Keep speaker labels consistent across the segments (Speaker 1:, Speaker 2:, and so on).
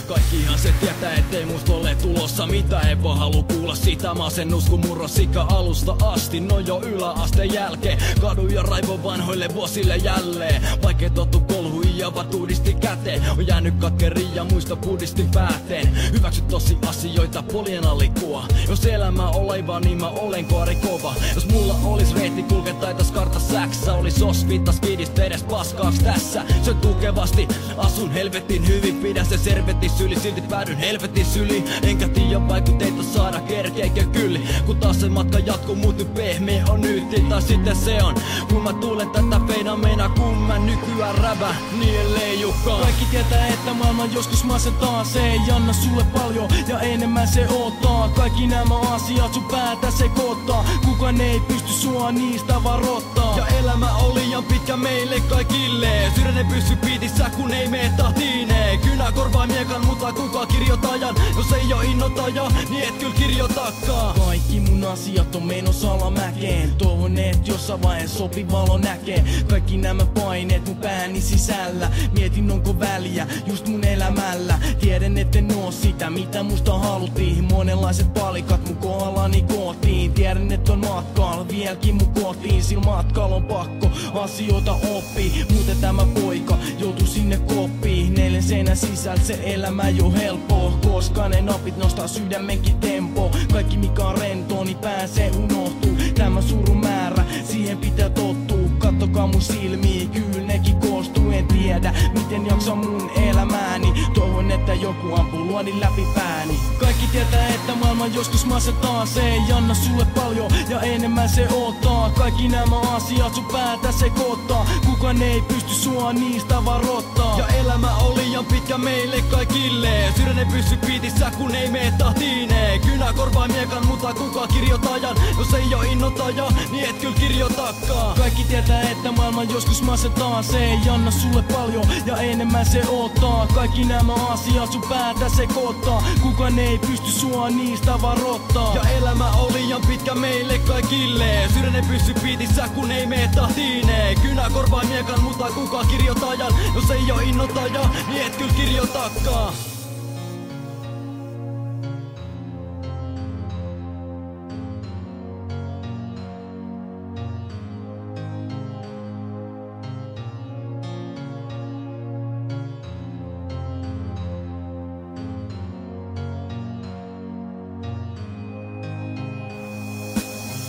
Speaker 1: Kaikkihan se tietää, ettei musta ole tulossa mitä. En vaan halua kuulla sitä masennus kun murrosika alusta asti. No jo yläasteen jälkeen kadu ja raivo vanhoille vuosille jälleen. Vaikea tottu kolhui ja vatuudisti käteen. On jäänyt katkerin ja muista buddistin pääteen. Hyväksy tosi asioita polianallikua. Jos elämä on laivaa niin mä olen koarikova. Jos mulla olis reitti kulke taitas kartta säksä. Olis osvittas kiidistä edes paskaaks tässä. Se tukevasti asun helvetin hyvin. Pidän se servetis yli, silti päädyn helvetin syli. Enkä tiedä vaikutteita saada kerkeikö kyli. Kun taas se matka jatkuu muutu pehmeä on yti. Tai sitten se on kun mä tulen tätä feinameina. Kun mä nykyään rävä niin leijukaan. Kaikki tietää että maailman joskus masentaa. Se ei anna sulle paljon ja enemmän se ottaa. Kaikki nämä asiat sun päätä sekoittaa. Kukaan ei pysty sua niistä varoittaa. Ja elämä on liian pitkä meille kaikille. Sydän pysy piitissä kun ei mene tahtiineen. Kynä korvaa miekan mutta kuka kirjoittajan. Jos ei oo innoittaja niin et kyl kirjoitakaan. Kaikki mun asiat on menossa alamäkeen. Toivon et jossain vaiheessa sopi valo näkee. Kaikki nämä paineet mun pääni sisällä. Mietin onko väliä just mun elämällä. Tiedän etten oo sitä mitä musta haluttiin. Monenlaiset palikat mun kohdallani kootiin. Tiedän et on matkalla vieläkin mun kotiin. Sillä matkalla on pakko asioita oppii. Muuten tämä poika joutuu sinne koppiin. 4 seinän sisältä se elämä ei oo helppoa. Koska ne napit nostaa sydämenkin tempo. Kaikki mikä on rentoa niin pääsee unohtuu. Tämä surun määrä siihen pitää tottuu. Kattokaa mun silmiin kyllä nekin koostuu. En tiedä miten jaksaa mun elämääni. Toivon että joku ampuu luodin läpi pääni. Kaikki tietää että maailma joskus masentaa. Se ei anna sulle paljon ja enemmän se ottaa. Kaikki nämä asiat sun päätä sekoittaa. Kukaan ei pysty sua niistä varoittaa. Ja elämä on liian pitkä meille kaikille. Sydän ei pysy piitissä kun ei mene tahtiineen. Kynä korvaa miekan mutta kuka kirjoittajan. Jos ei oo innoittaja niin et kyl kirjoitakaan. Kaikki tietää että maailma joskus masentaa. Se ei anna sulle paljon ja enemmän se ottaa. Kaikki nämä asiat sun päätä sekoittaa. Kukaan ei pysty sua niistä varoittaa. Ja elämä on liian pitkä meille kaikille. Sydän ei pysy piitissä kun ei mene tahtiineen. Kynä korvaa miekan mutta kuka kirjoittajan. Jos ei oo innoittaja niin et kyl kirjoitakaan.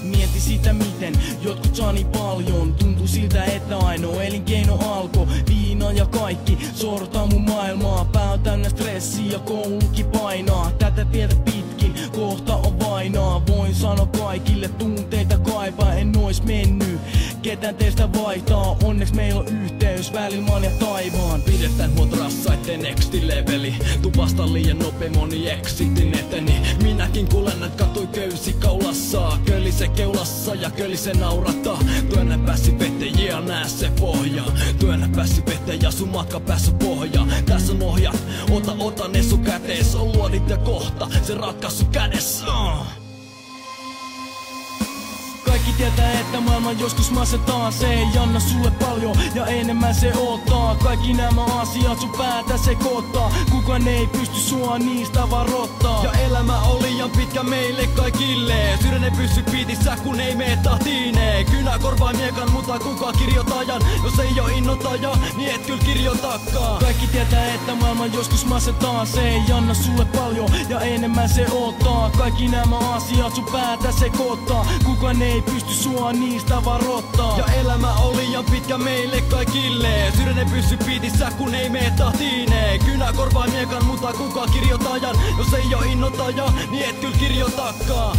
Speaker 1: Mieti sitä miten jotkut saa niin paljon. Tuntuu siltä että ainoa elinkeino alkoi. Viina ja kaikki sortaa mun maailmaa. Pää on täynnä stressiä ja koulukin painaa. Tätä tietä pitkin kohta on vainaa. Voin sanoa kaikille tunteita kaivaa. En ois mennyt ketään teistä vaihtaa. Onneksi meillä on yhteys välillä maan ja taivaan. Pidetään huolta rassaitte nexti leveli. Tupasta liian nopea moni exitin eteni. Minäkin kun lennät katui köysi kaulassa. Köllise keulassa ja köllise naurata. Työnnä pääsi veteen ja näe se pohja. Työnnä pääsi veteen ja sun matka päässä pohja. Tässä on ohjat, ota ne sun kätees. On luodit ja kohta se ratkaisu kädessä. Kaikki tietää että maailma joskus masentaa. Se ei anna sulle paljon ja enemmän se ottaa. Kaikki nämä asiat sun päätä sekoittaa. Kukaan ei pysty sua niistä varoittaa. Ja elämä on liian pitkä meille kaikille. Sydän ei pysy piitissä kun ei mene tahtiineen. Kynä korvaa miekan mutta kuka kirjoittajan. Jos ei oo innoittaja niin et kyl kirjoitakaan. Kaikki tietää että maailma joskus masentaa. Se ei anna sulle paljon ja enemmän se ottaa. Kaikki nämä asiat sun päätä sekoittaa. Kukaan ei pysty sua niistä varoittaa. Ja elämä on liian pitkä meille kaikille. Sydän ei pysy piitissä kun ei mene tahtiineen. Kynä korvaa miekan mutta kuka kirjoittajan. Jos ei oo innoittaja niin et kyl kirjoitakaan.